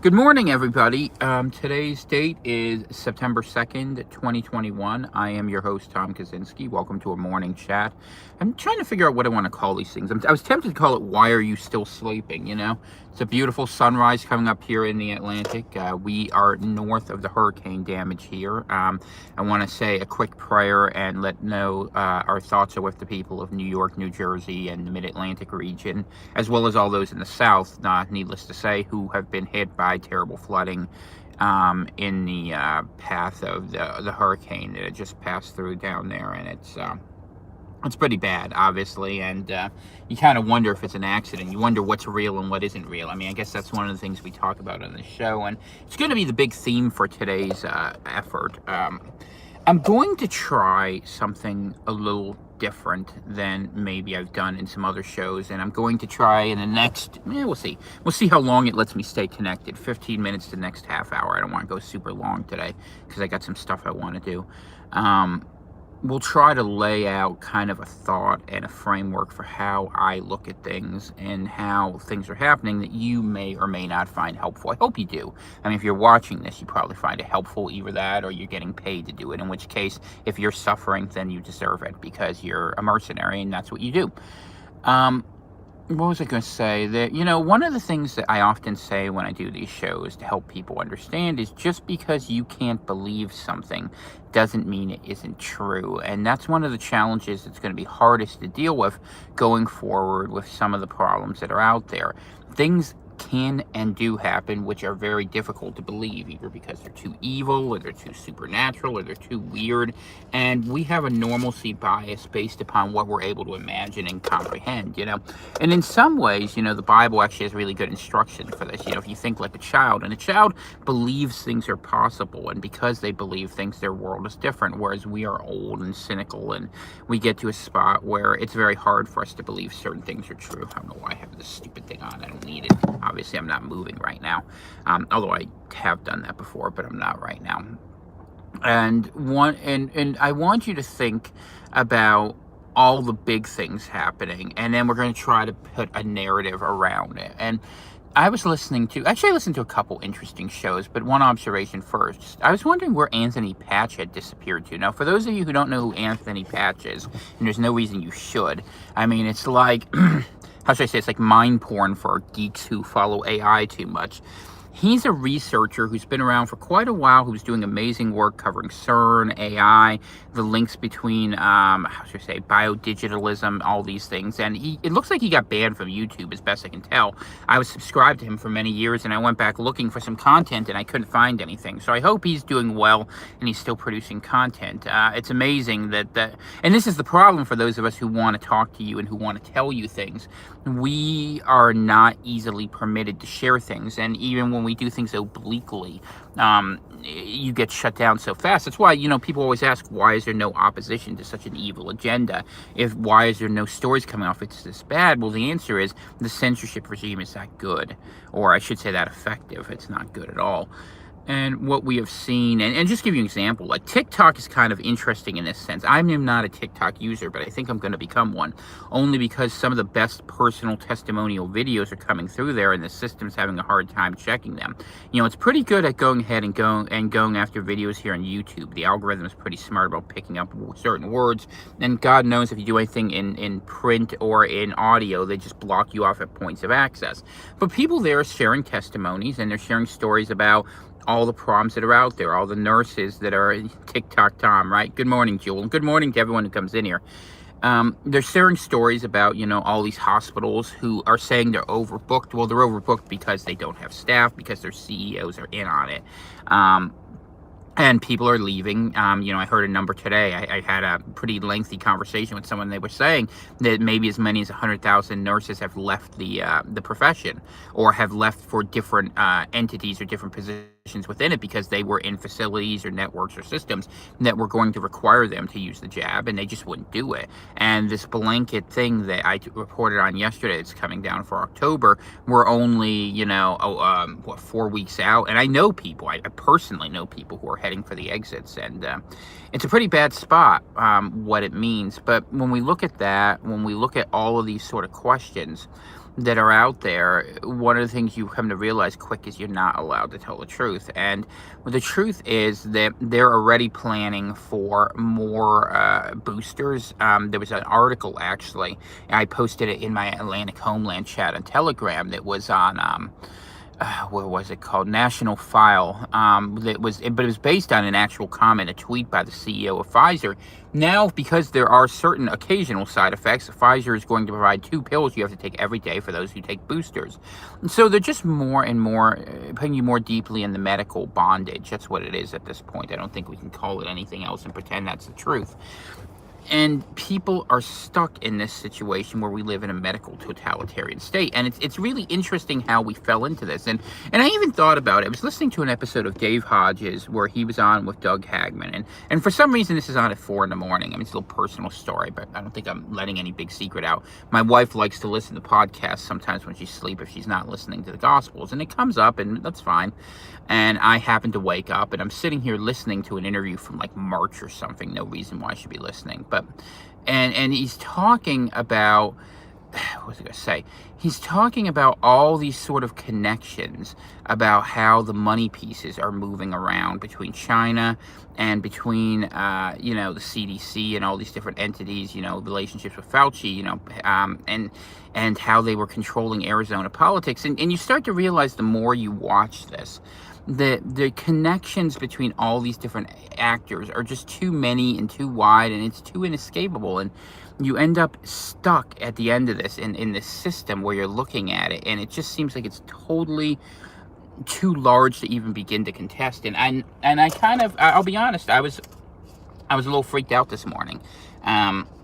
Good morning, everybody. Today's date is September 2nd, 2021. I am your host, Tom Kaczynski. Welcome to a morning chat. I'm trying to figure out what I want to call these things. I was tempted to call it Why Are You Still Sleeping? It's a beautiful sunrise coming up here in the Atlantic. We are north of the hurricane damage here. I want to say a quick prayer and let know our thoughts are with the people of New York, New Jersey, and the Mid-Atlantic region, as well as all those in the South, needless to say, who have been hit by terrible flooding in the path of the hurricane that had just passed through down there. And it's pretty bad, obviously, and you kind of wonder if it's an accident. You wonder what's real and what isn't real. I mean, I guess that's one of the things we talk about on the show, and it's going to be the big theme for today's effort. I'm going to try something a little different than maybe I've done in some other shows, and I'm going to try in the next, we'll see how long it lets me stay connected. 15 minutes to the next half hour. I don't want to go super long today because I got some stuff I want to do. We'll try to lay out kind of a thought and a framework for how I look at things and how things are happening that you may or may not find helpful. I hope you do. I mean, if you're watching this, you probably find it helpful, either that or you're getting paid to do it, in which case, if you're suffering, then you deserve it because you're a mercenary and that's what you do. What was I going to say? That, one of the things that I often say when I do these shows to help people understand is just because you can't believe something doesn't mean it isn't true. And that's one of the challenges that's going to be hardest to deal with going forward with some of the problems that are out there. Things can and do happen which are very difficult to believe, either because they're too evil or they're too supernatural or they're too weird, and we have a normalcy bias based upon what we're able to imagine and comprehend. And in some ways, the Bible actually has really good instruction for this. If you think like a child, and a child believes things are possible, and because they believe things, their world is different, whereas we are old and cynical, and we get to a spot where it's very hard for us to believe certain things are true. I don't know why I have this stupid thing on. I don't need it. Obviously, I'm not moving right now, although I have done that before, but I'm not right now. And I want you to think about all the big things happening, and then we're going to try to put a narrative around it. And I listened to a couple interesting shows, but one observation first. I was wondering where Anthony Patch had disappeared to. Now, for those of you who don't know who Anthony Patch is, and there's no reason you should, I mean, it's like... how should I say, it's like mind porn for geeks who follow AI too much. He's a researcher who's been around for quite a while, who's doing amazing work covering CERN, AI, the links between, biodigitalism, all these things. And it looks like he got banned from YouTube, as best I can tell. I was subscribed to him for many years, and I went back looking for some content, and I couldn't find anything. So I hope he's doing well, and he's still producing content. It's amazing that and this is the problem for those of us who want to talk to you and who want to tell you things. We are not easily permitted to share things, and even when we do things obliquely, you get shut down so fast. That's why, people always ask, why is there no opposition to such an evil agenda? Why is there no stories coming off it's this bad? Well, the answer is the censorship regime is that good, or I should say that effective. It's not good at all. And what we have seen, and just give you an example, like TikTok is kind of interesting in this sense. I'm not a TikTok user, but I think I'm going to become one, only because some of the best personal testimonial videos are coming through there, and the system's having a hard time checking them. It's pretty good at going ahead and going after videos here on YouTube. The algorithm is pretty smart about picking up certain words, and God knows if you do anything in print or in audio, they just block you off at points of access. But people there are sharing testimonies, and they're sharing stories about all the problems that are out there, all the nurses that are TikTok Tom, right? Good morning, Jewel. Good morning to everyone who comes in here. They're sharing stories about, all these hospitals who are saying they're overbooked. Well, they're overbooked because they don't have staff, because their CEOs are in on it. And people are leaving. I heard a number today. I had a pretty lengthy conversation with someone. They were saying that maybe as many as 100,000 nurses have left the profession, or have left for different entities or different positions within it, because they were in facilities or networks or systems that were going to require them to use the jab, and they just wouldn't do it. And this blanket thing that I reported on yesterday, it's coming down for October, we're only 4 weeks out, and I know people, I personally know people who are heading for the exits, and it's a pretty bad spot, what it means. But when we look at that, when we look at all of these sort of questions, that are out there, one of the things you come to realize quick is you're not allowed to tell the truth. And the truth is that they're already planning for more boosters. There was an article, actually, I posted it in my Atlantic Homeland chat on Telegram, that was on what was it called? National File. But it was based on an actual comment, a tweet by the CEO of Pfizer. Now, because there are certain occasional side effects, Pfizer is going to provide 2 pills you have to take every day for those who take boosters. And so they're just more and more putting you more deeply in the medical bondage. That's what it is at this point. I don't think we can call it anything else and pretend that's the truth. And people are stuck in this situation where we live in a medical totalitarian state. And it's really interesting how we fell into this. And I even thought about it. I was listening to an episode of Dave Hodges where he was on with Doug Hagman. And for some reason, this is on at 4 in the morning. I mean, it's a little personal story, but I don't think I'm letting any big secret out. My wife likes to listen to podcasts sometimes when she's asleep if she's not listening to the Gospels. And it comes up, and that's fine. And I happen to wake up, and I'm sitting here listening to an interview from like March or something. No reason why I should be listening. But and he's talking about, what was I going to say? He's talking about all these sort of connections about how the money pieces are moving around between China and between, the CDC and all these different entities, relationships with Fauci, and how they were controlling Arizona politics. And you start to realize the more you watch this, the connections between all these different actors are just too many and too wide, and it's too inescapable. And you end up stuck at the end of this in this system where you're looking at it, and it just seems like it's totally too large to even begin to contest. And I kind of, I'll be honest, I was a little freaked out this morning.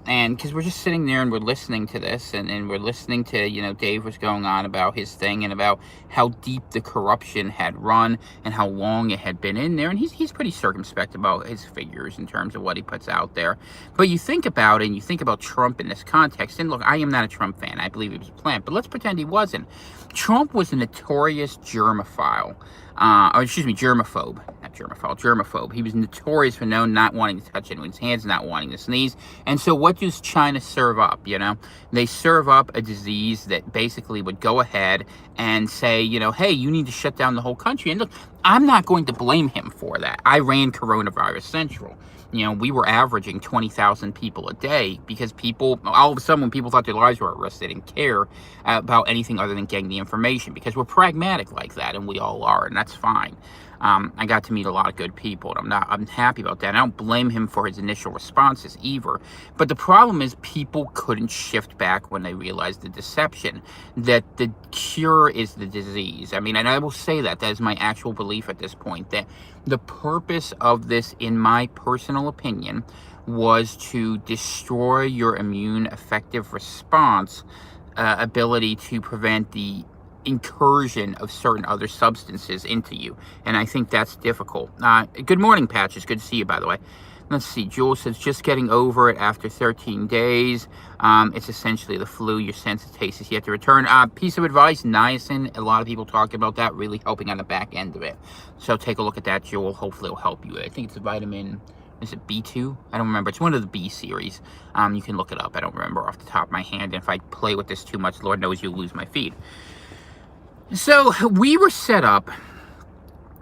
And because we're just sitting there and we're listening to this, and we're listening to, Dave was going on about his thing and about how deep the corruption had run and how long it had been in there. And he's pretty circumspect about his figures in terms of what he puts out there. But you think about it, and you think about Trump in this context. And look, I am not a Trump fan. I believe he was a plant. But let's pretend he wasn't. Trump was a notorious germaphobe. Germaphobe. He was notorious for not wanting to touch anyone's hands, not wanting to sneeze. And so what does China serve up, They serve up a disease that basically would go ahead and say, hey, you need to shut down the whole country. And look, I'm not going to blame him for that. I ran Coronavirus Central. We were averaging 20,000 people a day because all of a sudden, when people thought their lives were at risk, they didn't care about anything other than getting the information, because we're pragmatic like that, and we all are, and that's fine. I got to meet a lot of good people, and I'm happy about that. And I don't blame him for his initial responses either. But the problem is people couldn't shift back when they realized the deception, that the cure is the disease. I mean, and I will say that is my actual belief at this point, that the purpose of this, in my personal opinion, was to destroy your immune effective response ability to prevent the incursion of certain other substances into you. And I think that's difficult. Good morning, Patches. Good to see you, by the way. Let's see. Jules says, just getting over it after 13 days. It's essentially the flu. Your sense of taste is yet to return. Piece of advice, niacin. A lot of people talk about that, really helping on the back end of it. So take a look at that, Joel. Hopefully it'll help you. I think it's a vitamin, is it B2? I don't remember. It's one of the B series. You can look it up. I don't remember off the top of my hand. And if I play with this too much, Lord knows you'll lose my feed. So we were set up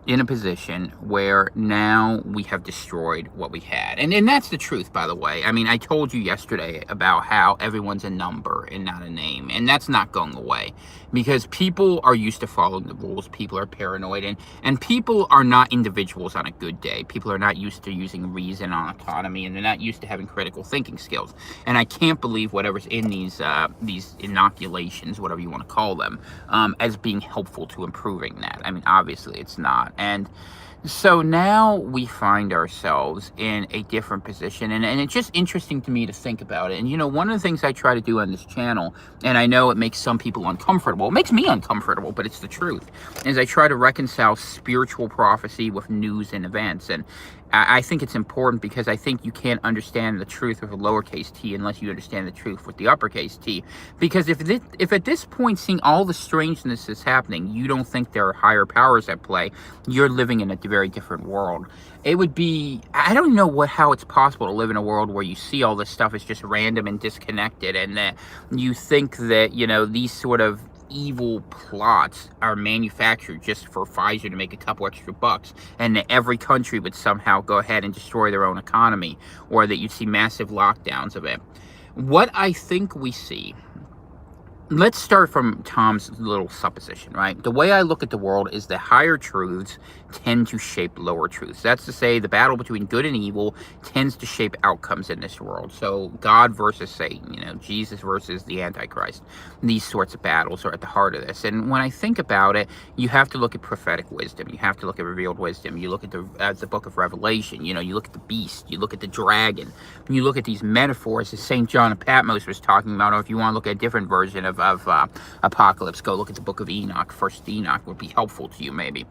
in a position where now we have destroyed what we had. And that's the truth, by the way. I mean, I told you yesterday about how everyone's a number and not a name. And that's not going away, because people are used to following the rules. People are paranoid, and people are not individuals on a good day. People are not used to using reason on autonomy, and they're not used to having critical thinking skills. And I can't believe whatever's in these inoculations, whatever you want to call them, as being helpful to improving that. I mean, obviously it's not. And so now we find ourselves in a different position, and it's just interesting to me to think about it. And one of the things I try to do on this channel, and I know it makes some people uncomfortable, it makes me uncomfortable, but it's the truth, is I try to reconcile spiritual prophecy with news and events. And I think it's important because I think you can't understand the truth with a lowercase t unless you understand the truth with the uppercase T. Because if at this point, seeing all the strangeness that's happening, you don't think there are higher powers at play, you're living in a very different world. It would be, I don't know how it's possible to live in a world where you see all this stuff is just random and disconnected, and that you think that, these sort of evil plots are manufactured just for Pfizer to make a couple extra bucks, and that every country would somehow go ahead and destroy their own economy, or that you'd see massive lockdowns of it. What I think we see, let's start from Tom's little supposition, right? The way I look at the world is that higher truths tend to shape lower truths. That's to say, the battle between good and evil tends to shape outcomes in this world. So God versus Satan, Jesus versus the Antichrist. These sorts of battles are at the heart of this. And when I think about it, you have to look at prophetic wisdom. You have to look at revealed wisdom. You look at the book of Revelation. You look at the beast. You look at the dragon. You look at these metaphors, as St. John of Patmos was talking about, or if you want to look at a different version of Apocalypse, go look at the book of Enoch. First Enoch would be helpful to you, maybe.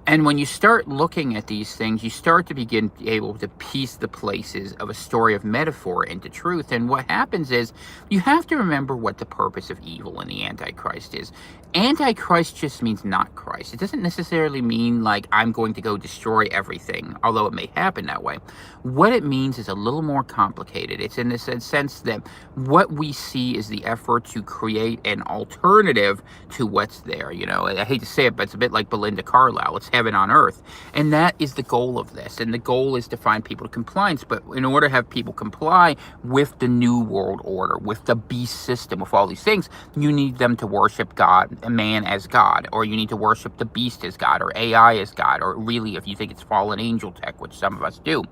And when you start looking at these things, you start to begin able to piece the places of a story of metaphor into truth. And what happens is you have to remember what the purpose of evil in the Antichrist is. Antichrist just means not Christ. It doesn't necessarily mean like I'm going to go destroy everything, although it may happen that way. What it means is a little more complicated. It's in the sense that what we see is the effort to create an alternative to what's there. I hate to say it, but it's a bit like Belinda Carlisle. It's heaven on earth. And that is the goal of this. And the goal is to find people to compliance. But in order to have people comply with the new world order, with the beast system, with all these things, you need them to worship God, a man as God, or you need to worship the beast as God, or AI as God, or really, if you think it's fallen angel tech, which some of us do.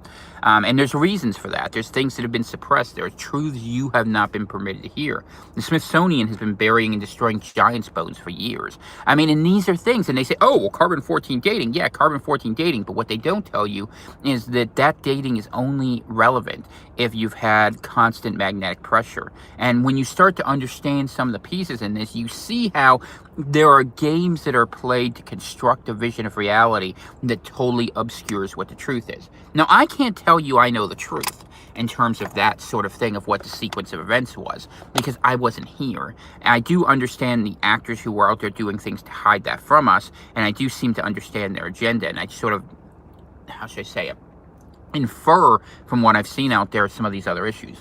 And there's reasons for that. There's things that have been suppressed. There are truths you have not been permitted to hear. The Smithsonian has been burying and destroying giants' bones for years. And these are things, and they say, oh, well, carbon-14 dating. Yeah, carbon-14 dating, but what they don't tell you is that dating is only relevant if you've had constant magnetic pressure. And when you start to understand some of the pieces in this, you see how there are games that are played to construct a vision of reality that totally obscures what the truth is. Now, I can't tell you I know the truth in terms of that sort of thing of what the sequence of events was, because I wasn't here. And I do understand the actors who were out there doing things to hide that from us, and I do seem to understand their agenda, and I sort of, how should I say it, infer from what I've seen out there some of these other issues.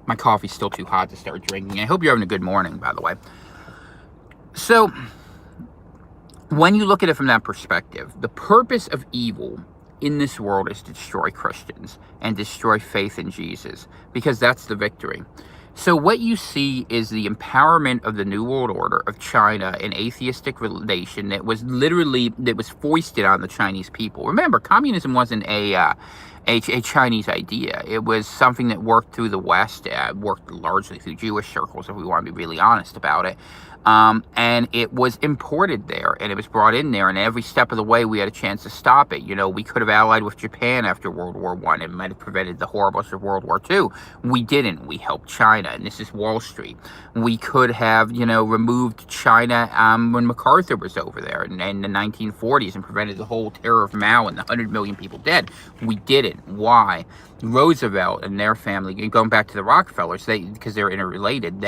My coffee's still too hot to start drinking. I hope you're having a good morning, by the way. So, when you look at it from that perspective, the purpose of evil in this world is to destroy Christians and destroy faith in Jesus, because that's the victory. So what you see is the empowerment of the New World Order of China, an atheistic relation that was foisted on the Chinese people. Remember, communism wasn't a Chinese idea. It was something that worked through the West, worked largely through Jewish circles, if we want to be really honest about it. And it was imported there, and it was brought in there, and every step of the way we had a chance to stop it. We could have allied with Japan after World War I. It might have prevented the horribleness of World War II. We didn't. We helped China, and this is Wall Street. We could have, removed China when MacArthur was over there in the 1940s and prevented the whole terror of Mao and the 100 million people dead. We didn't. Why? Roosevelt and their family, going back to the Rockefellers, because they're interrelated,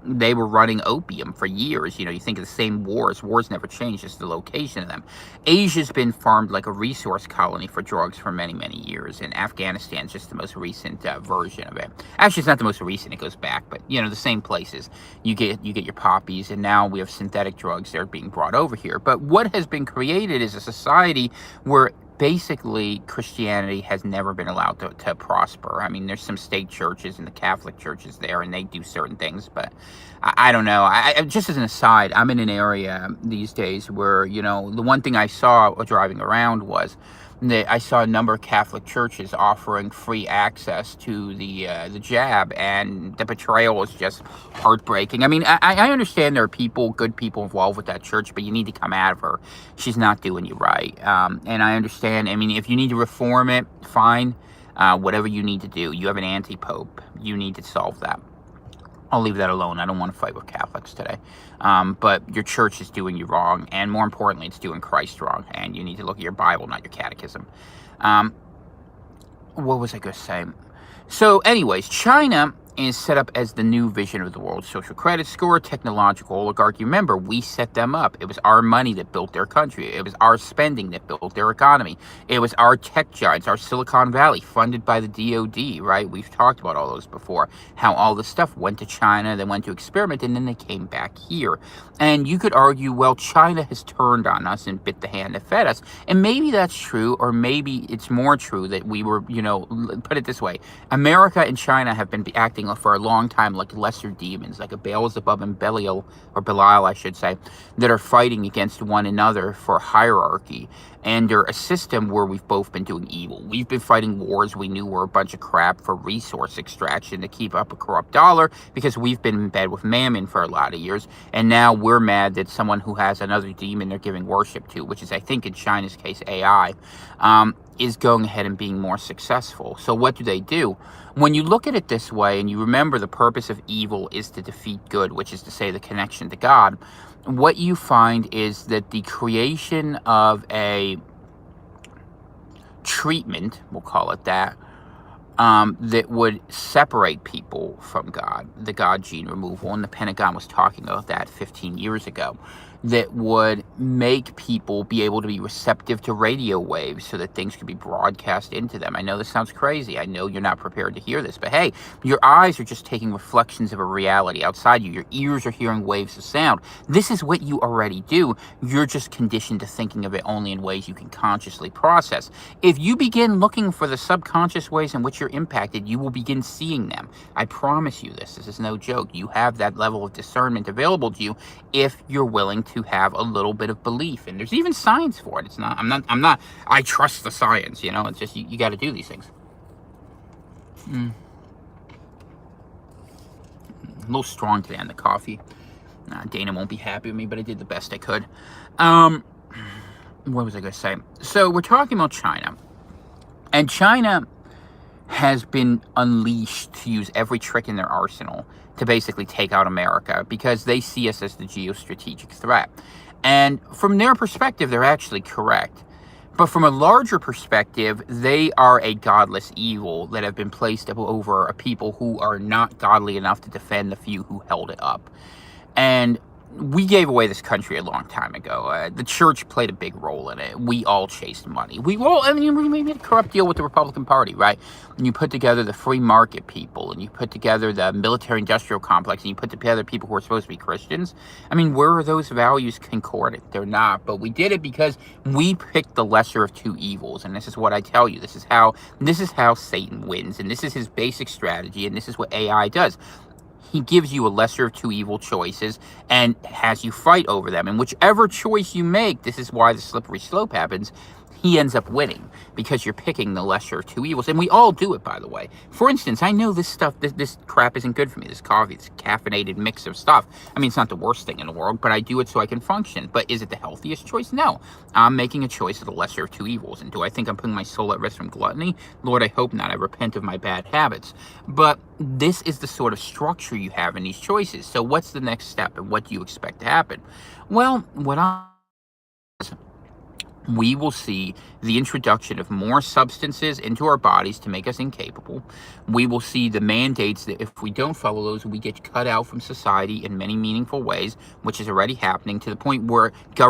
they were running opium for years. You think of the same wars. Wars never change, just the location of them. Asia's been farmed like a resource colony for drugs for many, many years, and Afghanistan's just the most recent version of it. Actually, it's not the most recent. It goes back, but, the same places. You get your poppies, and now we have synthetic drugs that are being brought over here. But what has been created is a society where basically Christianity has never been allowed to prosper. There's some state churches and the Catholic churches there, and they do certain things, but I don't know. Just as an aside, I'm in an area these days where, the one thing I saw driving around was that I saw a number of Catholic churches offering free access to the jab, and the betrayal is just heartbreaking. I understand there are good people involved with that church, but you need to come out of her. She's not doing you right. And I understand. If you need to reform it, fine. Whatever you need to do. You have an anti-pope. You need to solve that. I'll leave that alone. I don't want to fight with Catholics today. But your church is doing you wrong, and more importantly, it's doing Christ wrong, and you need to look at your Bible, not your catechism. What was I going to say? So anyways, China is set up as the new vision of the world. Social credit score, technological oligarchy. Remember, we set them up. It was our money that built their country. It was our spending that built their economy. It was our tech giants, our Silicon Valley, funded by the DoD, right? We've talked about all those before. How all this stuff went to China, they went to experiment, and then they came back here. And you could argue, well, China has turned on us and bit the hand that fed us. And maybe that's true, or maybe it's more true that we were, put it this way. America and China have been acting for a long time like lesser demons, like a Beelzebub and Belial, or Belial, I should say, that are fighting against one another for hierarchy. And they're a system where we've both been doing evil. We've been fighting wars we knew were a bunch of crap for resource extraction to keep up a corrupt dollar because we've been in bed with Mammon for a lot of years. And now we're mad that someone who has another demon they're giving worship to, which is, I think, in China's case, AI, is going ahead and being more successful. So what do? When you look at it this way and you remember the purpose of evil is to defeat good, which is to say the connection to God, what you find is that the creation of a treatment, we'll call it that would separate people from God, the God gene removal, and the Pentagon was talking about that 15 years ago, that would make people be able to be receptive to radio waves so that things could be broadcast into them. I know this sounds crazy. I know you're not prepared to hear this, but hey, your eyes are just taking reflections of a reality outside you. Your ears are hearing waves of sound. This is what you already do. You're just conditioned to thinking of it only in ways you can consciously process. If you begin looking for the subconscious ways in which you're impacted, you will begin seeing them. I promise you this. This is no joke. You have that level of discernment available to you if you're willing to have a little bit of belief. And there's even science for it. I trust the science, it's just, you got to do these things. A little strong today on the coffee. Dana won't be happy with me, but I did the best I could. What was I going to say? So we're talking about China. And China has been unleashed to use every trick in their arsenal to basically take out America because they see us as the geostrategic threat. And from their perspective, they're actually correct. But from a larger perspective, they are a godless evil that have been placed over a people who are not godly enough to defend the few who held it up. And we gave away this country a long time ago. The church played a big role in it. We all chased money. We made a corrupt deal with the Republican Party, right? And you put together the free market people, and you put together the military-industrial complex, and you put together people who are supposed to be Christians. Where are those values concordant? They're not. But we did it because we picked the lesser of two evils. And this is what I tell you. This is how Satan wins. And this is his basic strategy. And this is what AI does. He gives you a lesser of two evil choices and has you fight over them. And whichever choice you make, this is why the slippery slope happens, he ends up winning because you're picking the lesser of two evils. And we all do it, by the way. For instance, I know this stuff, this crap isn't good for me. This coffee, this caffeinated mix of stuff. It's not the worst thing in the world, but I do it so I can function. But is it the healthiest choice? No. I'm making a choice of the lesser of two evils. And do I think I'm putting my soul at risk from gluttony? Lord, I hope not. I repent of my bad habits. But this is the sort of structure you have in these choices. So what's the next step and what do you expect to happen? Well, we will see the introduction of more substances into our bodies to make us incapable. We will see the mandates that if we don't follow those, we get cut out from society in many meaningful ways, which is already happening to the point where government